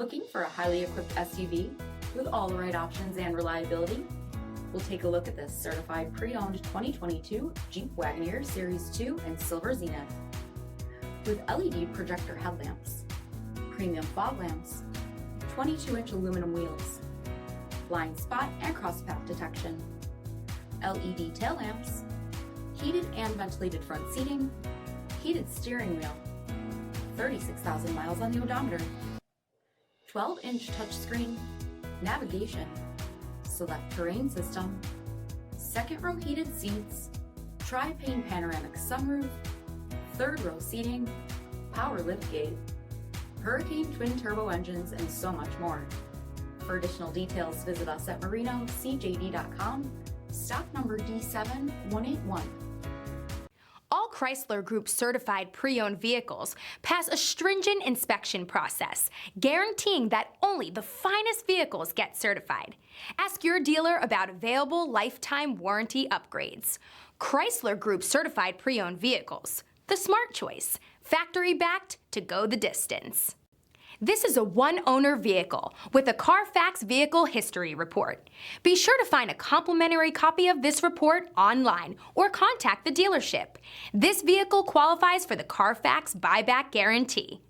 Looking for a highly equipped SUV with all the right options and reliability? We'll take a look at this certified pre-owned 2022 Jeep Wagoneer Series 2 and Silver Zenith. With LED projector headlamps, premium fog lamps, 22-inch aluminum wheels, blind spot and crosspath detection, LED tail lamps, heated and ventilated front seating, heated steering wheel, 36,000 miles on the odometer, 12-inch touchscreen, navigation, select terrain system, second row heated seats, tri-pane panoramic sunroof, third row seating, power liftgate, Hurricane twin turbo engines, and so much more. For additional details, visit us at marinocjd.com, stock number D7181. All Chrysler Group certified pre-owned vehicles pass a stringent inspection process, guaranteeing that only the finest vehicles get certified. Ask your dealer about available lifetime warranty upgrades. Chrysler Group certified pre-owned vehicles, the smart choice, factory backed to go the distance. This is a one-owner vehicle with a CARFAX vehicle history report. Be sure to find a complimentary copy of this report online or contact the dealership. This vehicle qualifies for the CARFAX buyback guarantee.